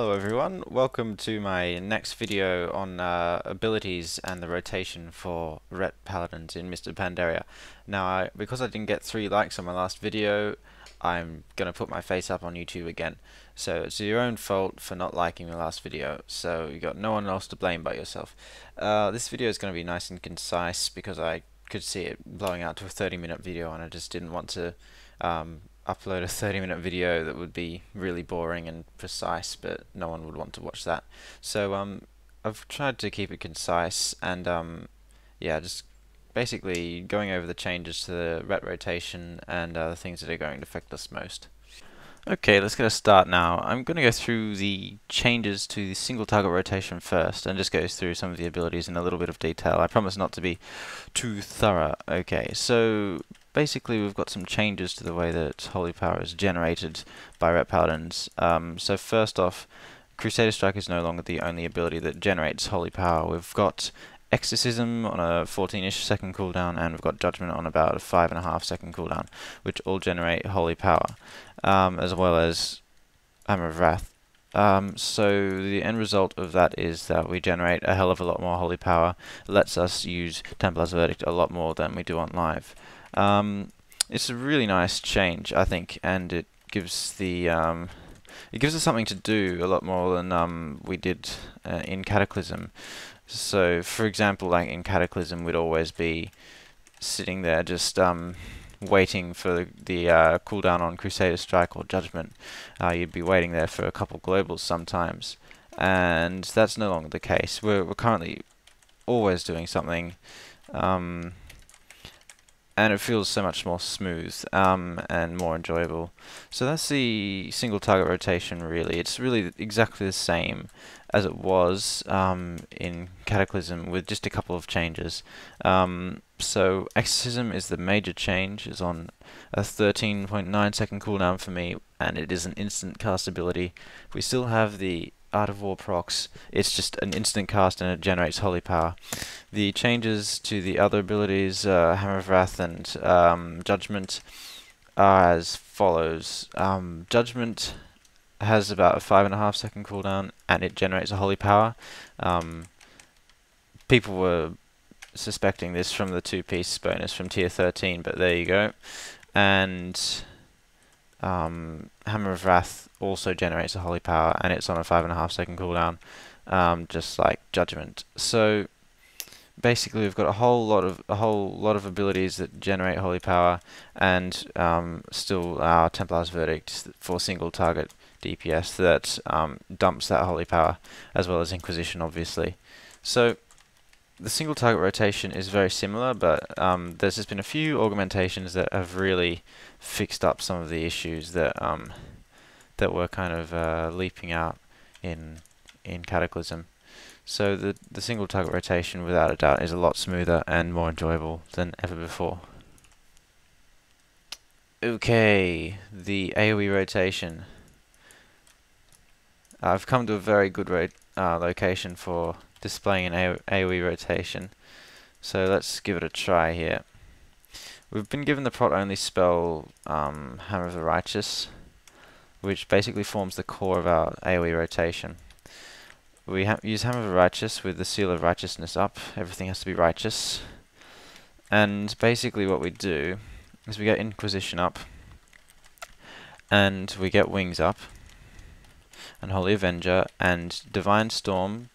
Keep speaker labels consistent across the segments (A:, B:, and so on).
A: Hello everyone, welcome to my next video on abilities and the rotation for Ret Paladins in Mists of Pandaria. Now, because I didn't get 3 likes on my last video, I'm going to put my face up on YouTube again. So it's your own fault for not liking my last video, so you got no one else to blame but yourself. This video is going to be nice and concise because I could see it blowing out to a 30-minute video and I just didn't want to upload a 30-minute video that would be really boring and precise, but no one would want to watch that. So I've tried to keep it concise and yeah, just basically going over the changes to the ret rotation and the things that are going to affect us most. Okay, let's get a start now. I'm going to go through the changes to the single target rotation first and just go through some of the abilities in a little bit of detail. I promise not to be too thorough. Okay, so basically we've got some changes to the way that Holy Power is generated by Ret Paladins. So first off, Crusader Strike is no longer the only ability that generates Holy Power. We've got Exorcism on a 14-ish second cooldown, and we've got Judgment on about a 5.5 second cooldown, which all generate Holy Power, as well as Hammer of Wrath. So the end result of that is that we generate a hell of a lot more Holy Power. It lets us use Templar's Verdict a lot more than we do on live. It's a really nice change, I think, and it gives the it gives us something to do a lot more than we did in Cataclysm. So, for example, like in Cataclysm, we'd always be sitting there just waiting for the cooldown on Crusader Strike or Judgment. You'd be waiting there for a couple globals sometimes, and that's no longer the case. We're currently always doing something, and it feels so much more smooth and more enjoyable. So that's the single target rotation really. It's really exactly the same as it was in Cataclysm with just a couple of changes. So Exorcism is the major change. It's on a 13.9 second cooldown for me, and it is an instant cast ability. We still have the Art of War procs. It's just an instant cast and it generates Holy Power. The changes to the other abilities, Hammer of Wrath and Judgment, are as follows. Judgment has about a 5.5 second cooldown and it generates a Holy Power. People were suspecting this from the 2-piece bonus from tier 13, but there you go. And Hammer of Wrath also generates a Holy Power, and it's on a 5.5 second cooldown, just like Judgment. So basically, we've got a whole lot of abilities that generate Holy Power, and still our Templar's Verdict for single target DPS that dumps that Holy Power, as well as Inquisition, obviously. So the single target rotation is very similar, but there's just been a few augmentations that have really fixed up some of the issues that that were kind of leaping out in Cataclysm. So the single target rotation, without a doubt, is a lot smoother and more enjoyable than ever before. Okay, the AoE rotation. I've come to a very good location for displaying an AoE rotation, so let's give it a try here. We've been given the prot-only spell Hammer of the Righteous, which basically forms the core of our AoE rotation. We use Hammer of the Righteous with the Seal of Righteousness up. Everything has to be righteous. And basically what we do is we get Inquisition up, and we get Wings up, and Holy Avenger, and Divine Storm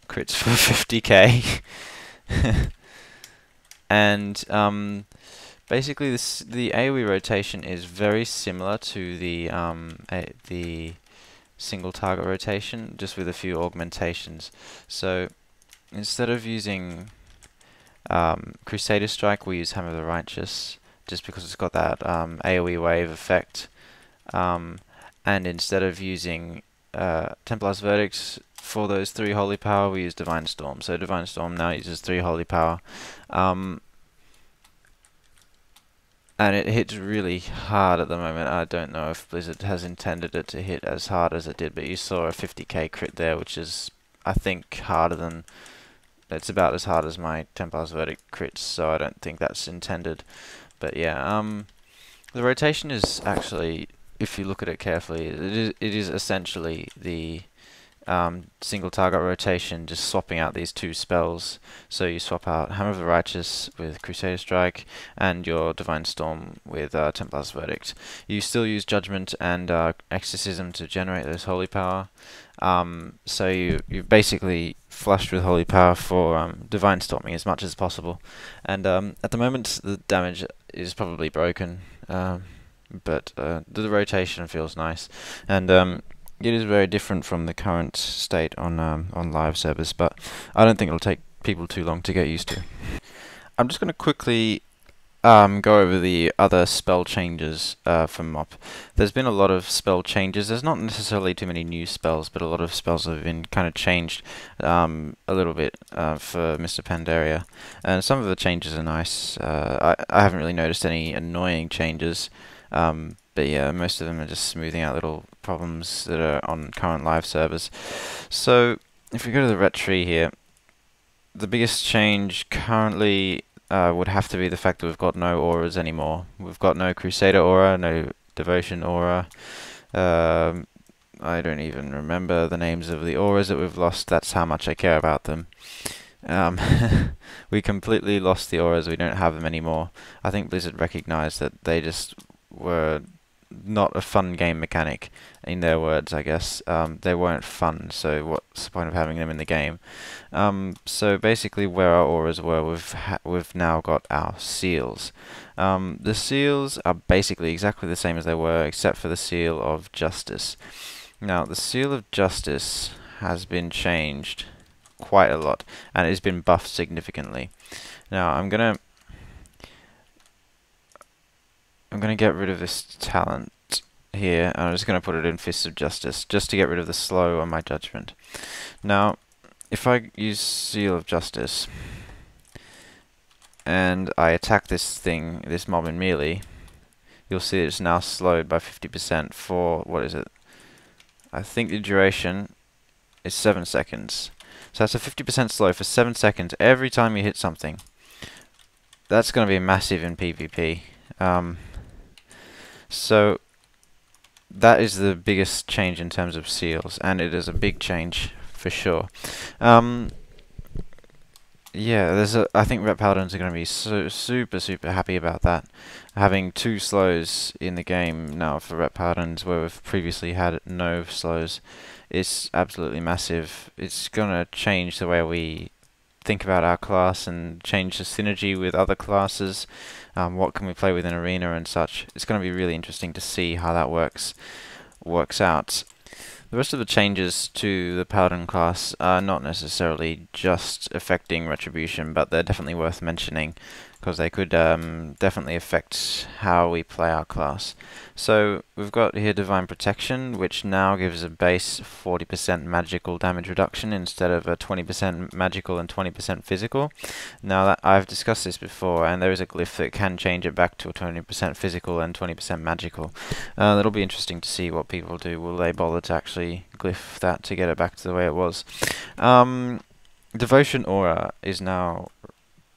A: crits for 50k. And basically the AoE rotation is very similar to the single target rotation, just with a few augmentations. So instead of using Crusader Strike, we use Hammer of the Righteous, just because it's got that AoE wave effect. And instead of using Templar's Verdict for those 3 Holy Power, we use Divine Storm. So Divine Storm now uses 3 Holy Power. And it hits really hard at the moment. I don't know if Blizzard has intended it to hit as hard as it did, but you saw a 50k crit there, which is, I think, harder than... It's about as hard as my Templar's Verdict crits, so I don't think that's intended. But yeah, the rotation is actually if you look at it carefully, it is essentially the single target rotation, just swapping out these two spells. So you swap out Hammer of the Righteous with Crusader Strike and your Divine Storm with Templar's Verdict. You still use Judgment and Exorcism to generate this Holy Power. So you're basically flushed with Holy Power for Divine Storming as much as possible. And at the moment the damage is probably broken, but the rotation feels nice. And it is very different from the current state on live servers, but I don't think it'll take people too long to get used to. I'm just going to quickly go over the other spell changes from MoP. There's been a lot of spell changes. There's not necessarily too many new spells, but a lot of spells have been kind of changed a little bit for Mists of Pandaria, and some of the changes are nice. I haven't really noticed any annoying changes. But yeah, most of them are just smoothing out little problems that are on current live servers. So if we go to the ret tree here, the biggest change currently would have to be the fact that we've got no auras anymore. We've got no Crusader aura, no Devotion aura. I don't even remember the names of the auras that we've lost. That's how much I care about them. We completely lost the auras. We don't have them anymore. I think Blizzard recognized that they just were not a fun game mechanic, in their words, I guess. They weren't fun, so what's the point of having them in the game? So basically where our auras were, we've now got our seals. The seals are basically exactly the same as they were, except for the Seal of Justice. Now, the Seal of Justice has been changed quite a lot, and it has been buffed significantly. Now, I'm gonna get rid of this talent here, and I'm just going to put it in Fists of Justice, just to get rid of the slow on my judgment. Now, if I use Seal of Justice, and I attack this mob in melee, you'll see it's now slowed by 50% for, what is it? I think the duration is 7 seconds. So that's a 50% slow for 7 seconds every time you hit something. That's going to be massive in PvP. So that is the biggest change in terms of seals, and it is a big change for sure. Yeah, I think Ret Paladins are going to be super happy about that. Having 2 slows in the game now for Ret Paladins, where we've previously had no slows, is absolutely massive. It's going to change the way we think about our class and change the synergy with other classes. What can we play with in arena and such. It's going to be really interesting to see how that works out. The rest of the changes to the Paladin class are not necessarily just affecting Retribution, but they're definitely worth mentioning, because they could definitely affect how we play our class. So we've got here Divine Protection, which now gives a base 40% magical damage reduction instead of a 20% magical and 20% physical. Now that I've discussed this before, and there is a glyph that can change it back to a 20% physical and 20% magical. That'll be interesting to see what people do. Will they bother to actually glyph that to get it back to the way it was? Devotion Aura is now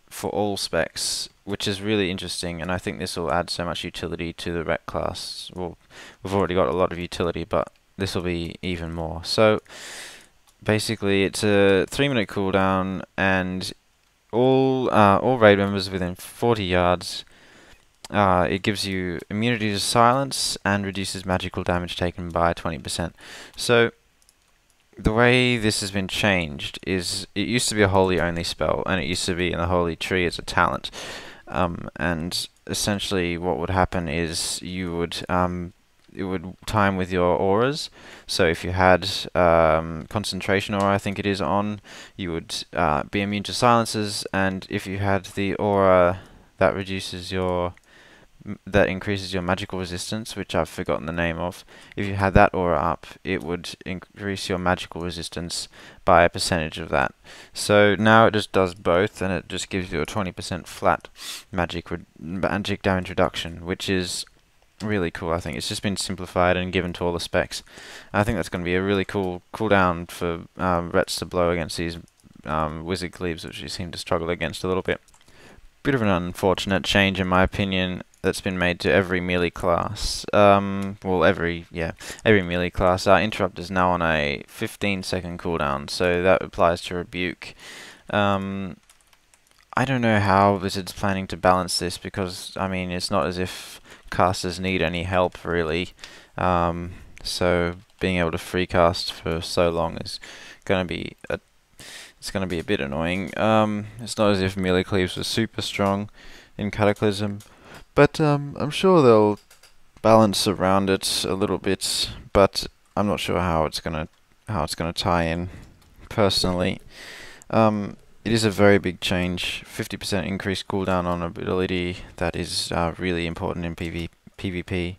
A: for all specs, which is really interesting, and I think this will add so much utility to the Ret class. Well, we've already got a lot of utility, but this will be even more. So basically it's a 3-minute cooldown, and all raid members within 40 yards, it gives you immunity to silence and reduces magical damage taken by 20%. So the way this has been changed is, it used to be a holy only spell, and it used to be in the holy tree as a talent. And essentially what would happen is it would time with your auras. So if you had concentration aura, I think it is on, you would be immune to silences, and if you had the aura that increases your magical resistance, which I've forgotten the name of. If you had that aura up, it would increase your magical resistance by a percentage of that. So now it just does both, and it just gives you a 20% flat magic damage reduction, which is really cool. I think it's just been simplified and given to all the specs. I think that's going to be a really cool cooldown for Rets to blow against these wizard cleaves, which you seem to struggle against a little bit. Bit of an unfortunate change in my opinion. that's been made to every melee class. Well, every melee class. Interrupt is now on a 15-second cooldown, so that applies to Rebuke. I don't know how Blizzard's planning to balance this, because I mean it's not as if casters need any help really. So being able to free cast for so long is going to be a bit annoying. It's not as if melee cleaves were super strong in Cataclysm, but I'm sure they'll balance around it a little bit. But I'm not sure how it's gonna tie in. Personally, it is a very big change. 50% increased cooldown on ability. That is really important in PvP.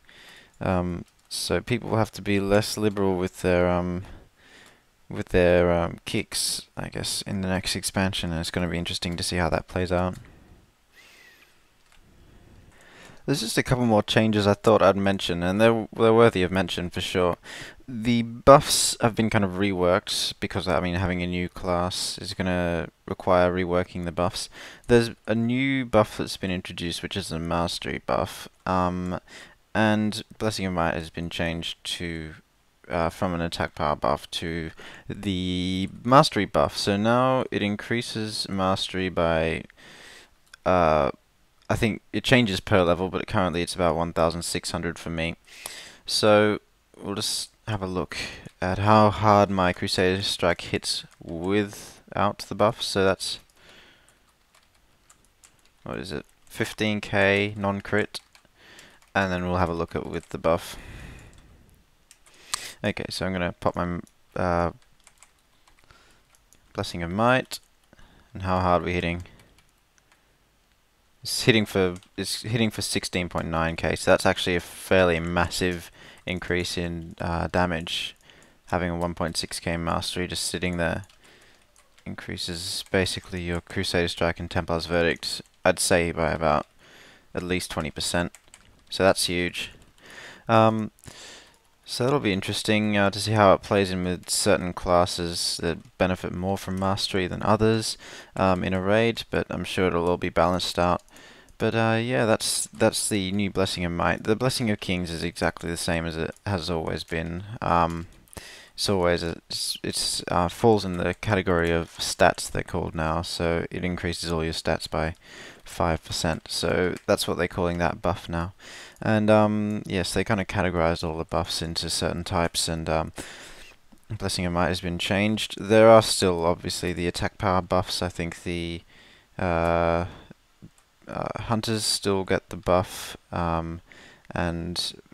A: So people will have to be less liberal with their kicks, I guess, in the next expansion, and it's going to be interesting to see how that plays out. There's just a couple more changes I thought I'd mention, and they're worthy of mention for sure. The buffs have been kind of reworked, because I mean having a new class is going to require reworking the buffs. There's a new buff that's been introduced, which is the Mastery buff, and Blessing of Might has been changed to from an attack power buff to the Mastery buff. So now it increases Mastery by I think it changes per level, but currently it's about 1,600 for me. So we'll just have a look at how hard my Crusader Strike hits without the buff. So that's, what is it, 15k non-crit, and then we'll have a look at with the buff. Okay, so I'm going to pop my Blessing of Might, and how hard we're hitting. It's hitting for 16.9k, so that's actually a fairly massive increase in damage. Having a 1.6k mastery just sitting there increases basically your Crusader Strike and Templar's Verdict, I'd say, by about at least 20%. So that's huge. So that'll be interesting to see how it plays in with certain classes that benefit more from mastery than others in a raid, but I'm sure it'll all be balanced out. But yeah, that's the new Blessing of Might. The Blessing of Kings is exactly the same as it has always been. It's always falls in the category of stats, they're called now, so it increases all your stats by 5%. So that's what they're calling that buff now. And yes, they kind of categorized all the buffs into certain types, and Blessing of Might has been changed. There are still obviously the attack power buffs. I think the Hunters still get the buff, and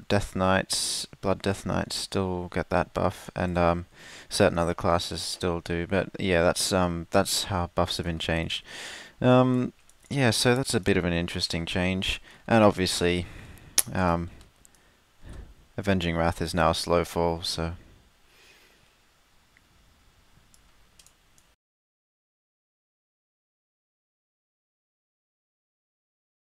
A: Death Knights, Blood Death Knights still get that buff, and certain other classes still do. But yeah, that's how buffs have been changed. Yeah, so that's a bit of an interesting change, and obviously Avenging Wrath is now a slow fall, so